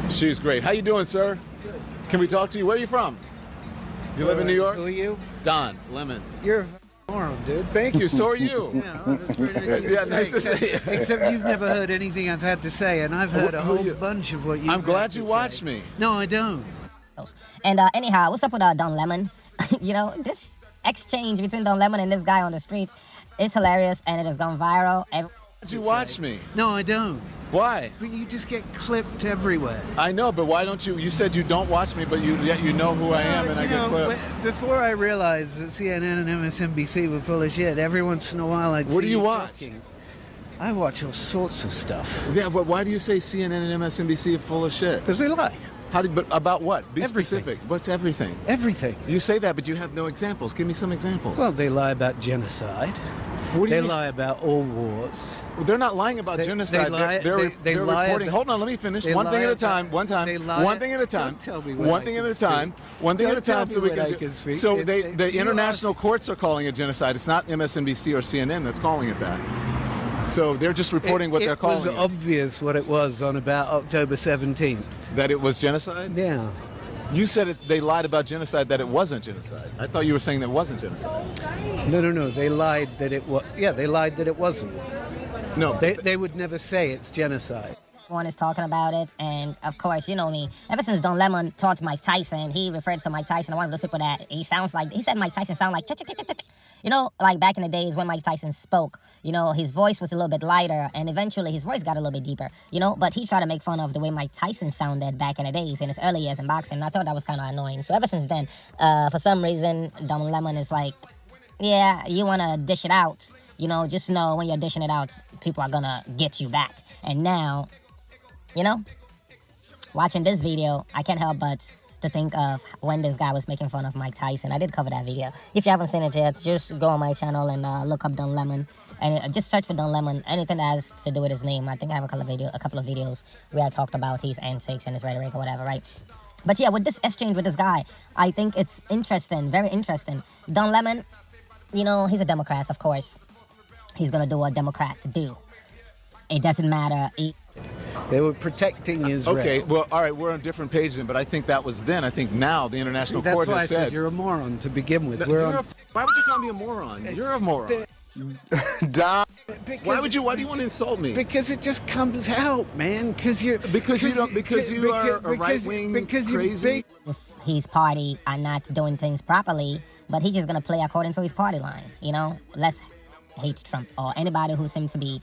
She's great. How you doing, sir? Good. Can we talk to you? Where are you from? You live in New York? Who are you? Don Lemon. You're a moron, dude. Thank you. So are you. Yeah, well, that's pretty nice Yeah, nice to see you. Except you've never heard anything I've had to say, and I've heard a Who whole you- bunch of what you've I'm glad had to you say. watched me. No, I don't. And anyhow, what's up with Don Lemon? You know, this exchange between Don Lemon and this guy on the streets is hilarious, and it has gone viral. Did you watch me? No, I don't. Why? But you just get clipped everywhere. I know, but why don't you? You said you don't watch me, but yet you know who I am, and I You get know, clipped. Before I realized that CNN and MSNBC were full of shit, every once in a while I'd What see do you watch? talking. I watch all sorts of stuff. Yeah, but why do you say CNN and MSNBC are full of shit? Because they lie. But about what? Be Everything. specific. What's everything? Everything. You say that, but you have no examples. Give me some examples. Well, they lie about genocide. What do They you mean? lie about all wars. They're not lying about They- genocide. they lie- they're they lie reporting. about- Hold on, let me finish. they One thing lie at a about- time. One time. they lie- One thing at a time. Don't tell me when One I thing can at a time. One thing at a Don't tell time. So me we when I can. can speak. So It's- the you international ask- courts are calling it genocide. It's not MSNBC or CNN that's calling it that. So they're just reporting what they're calling It was it. obvious what it was on about October 17th. That it was genocide. Yeah. You said they lied about genocide. That it wasn't genocide. I thought you were saying that it wasn't genocide. No. They lied that it was. Yeah, they lied that it wasn't. No. They would never say it's genocide. Everyone is talking about it, and of course, you know me. Ever since Don Lemon talked to Mike Tyson, he referred to Mike Tyson as one of those people that he said Mike Tyson sound like, you know, like back in the days when Mike Tyson spoke, you know, his voice was a little bit lighter, and eventually his voice got a little bit deeper, you know, but he tried to make fun of the way Mike Tyson sounded back in the days, in his early years in boxing, and I thought that was kind of annoying. So ever since then, for some reason, Don Lemon is like, yeah, you want to dish it out, you know, just know when you're dishing it out, people are gonna get you back. And now, you know, watching this video, I can't help but to think of when this guy was making fun of Mike Tyson. I did cover that video. If you haven't seen it yet, just go on my channel and look up Don Lemon. And just search for Don Lemon, anything that has to do with his name. I think I have a couple of videos where I talked about his antics and his rhetoric or whatever, right? But yeah, with this exchange with this guy, I think it's interesting, very interesting. Don Lemon, you know, he's a Democrat, of course. He's going to do what Democrats do. It doesn't matter. They were protecting Israel. Okay, well, all right, we're on different pages, but I think that was then. I think now the international That's court why I has said said. you're a moron to begin with. Why would you call me a moron? You're a moron. Don. Why do you want to insult me? Because it just comes out, man. Because you are a right-wing crazy. His party are not doing things properly, but he's just gonna play according to his party line. You know, let's hate Trump or anybody who seems to be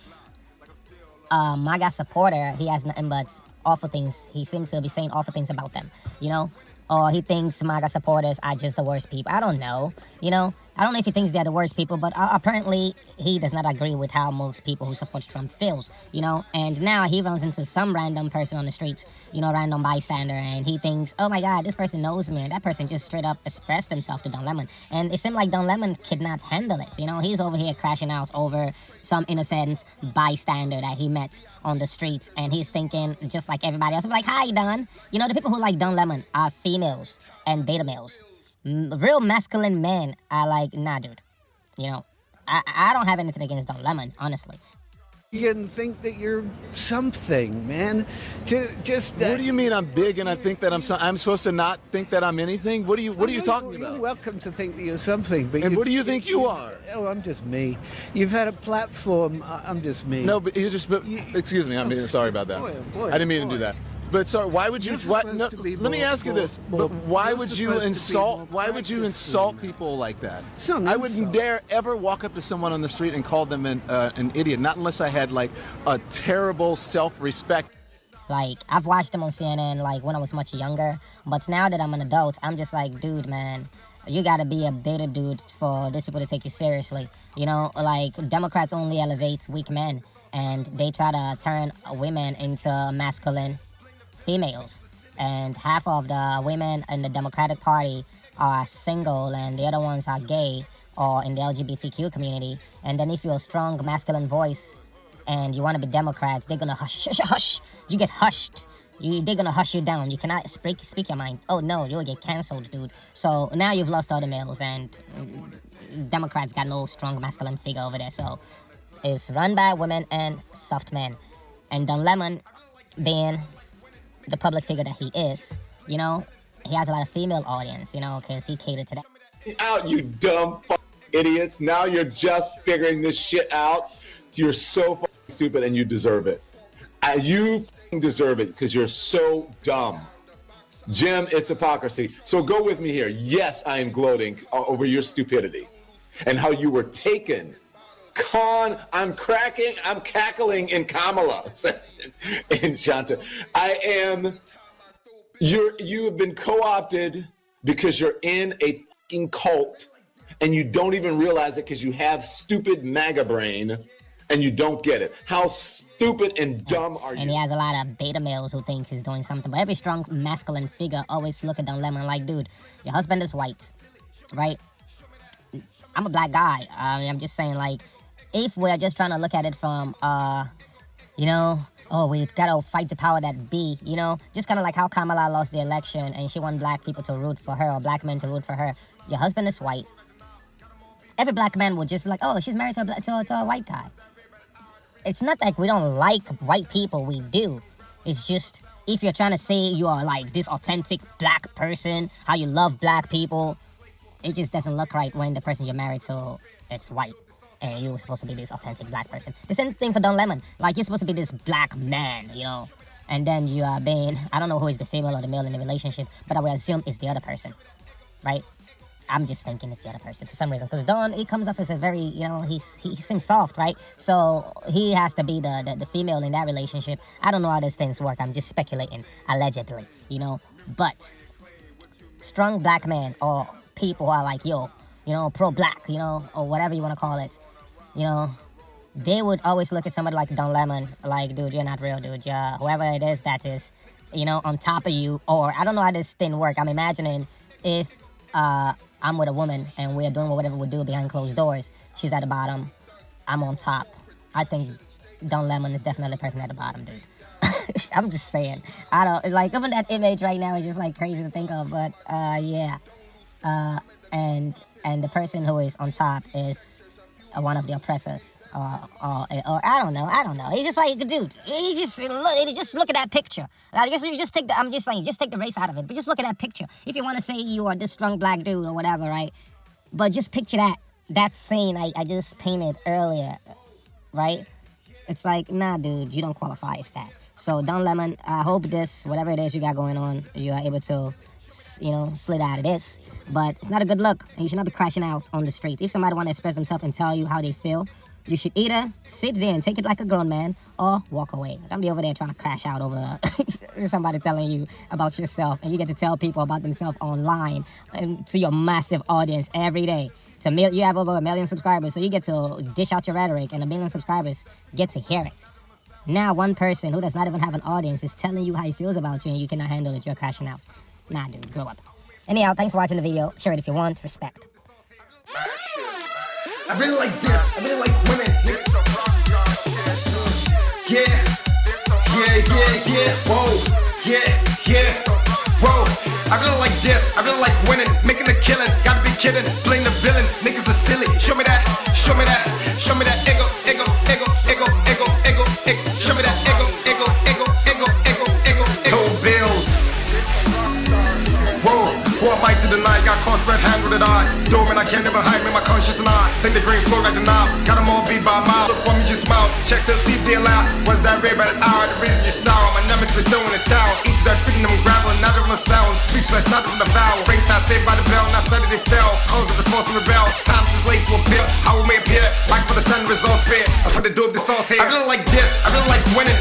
a MAGA supporter. He has nothing but awful things. He seems to be saying awful things about them. You know, or he thinks MAGA supporters are just the worst people. I don't know. You know, I don't know if he thinks they're the worst people, but apparently he does not agree with how most people who support Trump feels, you know, and now he runs into some random person on the streets, you know, random bystander, and he thinks, oh my God, this person knows me, and that person just straight up expressed himself to Don Lemon, and it seemed like Don Lemon could not handle it, you know, he's over here crashing out over some innocent bystander that he met on the streets, and he's thinking just like everybody else, like, hi, Don, you know, the people who like Don Lemon are females and beta males. Real masculine men are like, nah, dude. You know, I don't have anything against Don Lemon, honestly. You can think that you're something, man. Just What do you mean I'm big and I think that I'm supposed to not think that I'm anything? What are you talking You're about? welcome to think that you're something, but And what do you think you are? Oh, I'm just me. You've had a platform. I'm just me. No, but you just. But, excuse me. I'm sorry about that. Boy, I didn't mean to do boy. that. But sorry, why would you? You're Why, supposed no, to be let me more- ask you more- this. more- but why you're would you supposed to be insult? more Why would you practiced insult than- people like that? It's not an I wouldn't insult. dare ever walk up to someone on the street and call them an idiot. Not unless I had like a terrible self-respect. Like, I've watched him on CNN, like, when I was much younger. But now that I'm an adult, I'm just like, dude, man, you gotta be a beta dude for these people to take you seriously. You know, like, Democrats only elevate weak men. And they try to turn women into masculine females. And half of the women in the Democratic Party are single, and the other ones are gay or in the LGBTQ community. And then if you're a strong masculine voice and you want to be Democrats, they're gonna hush. You get hushed. They're gonna hush you down. You cannot speak your mind. Oh no, you'll get canceled, dude. So now you've lost all the males, and Democrats got no strong masculine figure over there. So it's run by women and soft men. And Don Lemon being the public figure that he is, you know, he has a lot of female audience, you know, because he catered to that. Out, you dumb idiots. Now you're just figuring this shit out. You're so stupid and you deserve it. You deserve it because you're so dumb. Jim, it's hypocrisy. So go with me here. Yes, I am gloating over your stupidity and how you were taken. I'm cackling in Kamala, says in Shanta. You have been co-opted because you're in a fucking cult and you don't even realize it because you have stupid MAGA brain and you don't get it. How stupid and dumb are you? And he has a lot of beta males who think he's doing something. But every strong masculine figure always look at Don Lemon like, dude, your husband is white, right? I'm a black guy. I'm just saying, like, if we're just trying to look at it from, you know, oh, we've got to fight the power that be, you know, just kind of like how Kamala lost the election and she wanted black people to root for her or black men to root for her. Your husband is white. Every black man would just be like, oh, she's married to a white guy. It's not like we don't like white people, we do. It's just, if you're trying to say you are like this authentic black person, how you love black people, it just doesn't look right when the person you're married to is white. And you're supposed to be this authentic black person. The same thing for Don Lemon. Like, you're supposed to be this black man, you know? And then you are being, I don't know who is the female or the male in the relationship, but I will assume it's the other person, right? I'm just thinking it's the other person for some reason. Because Don, he comes off as a very, you know, he seems soft, right? So he has to be the female in that relationship. I don't know how these things work. I'm just speculating, allegedly, you know? But strong black men or people who are like, yo, you know, pro-black, you know, or whatever you want to call it, you know, they would always look at somebody like Don Lemon, like, dude, you're not real, dude. Whoever it is that is, you know, on top of you, or I don't know how this thing work. I'm imagining if I'm with a woman and we're doing whatever we do behind closed doors, she's at the bottom, I'm on top. I think Don Lemon is definitely the person at the bottom, dude. I'm just saying. I don't, like, even that image right now is just, like, crazy to think of, but, yeah. And the person who is on top is one of the oppressors, or I don't know. He's just like, dude, just look at that picture. I guess you just take I'm just saying, just take the race out of it, but just look at that picture. If you want to say you are this strong black dude or whatever, right? But just picture that scene I just painted earlier, right? It's like, nah, dude, you don't qualify as that. So Don Lemon, I hope this, whatever it is you got going on, you are able to, you know, slid out of this. But it's not a good look, and you should not be crashing out on the streets. If somebody want to express themselves and tell you how they feel, you should either sit there and take it like a grown man, or walk away. Don't be over there trying to crash out over somebody telling you about yourself, and you get to tell people about themselves online and to your massive audience every day. You have over 1 million subscribers, so you get to dish out your rhetoric, and 1 million subscribers get to hear it. Now one person who does not even have an audience is telling you how he feels about you, and you cannot handle it. You're crashing out. Nah, dude, grow up. Anyhow, thanks for watching the video. Share it if you want. Respect. I really like this. I really like women. Yeah. Whoa. Yeah. Whoa. I really like this. I really like winning. Making a killing. Gotta be kidding. Playing the villain. Niggas are silly. Show me that. Show me that. Show me that. Ego. Show me that. Ego. Cold bills. Whoa, who am I to deny? Got caught red-handed with an eye. Dormant, I can't ever hide me, my conscience and I think the green flow like the knob. Got them all beat by a mile. Look for me, just smile. Check to see if they allow. Was that red by an hour? The reason you're sour. My nemesis throwing it down. Each that feeding them gravel, not even a sound. Speechless, not even a vowel. Ringside saved by the bell, not studied they fell. Cause of the force and rebel. Times is late to appear. How we may appear. Like for the standard results fair. That's what they do with the sauce here. I really like this. I really like winning.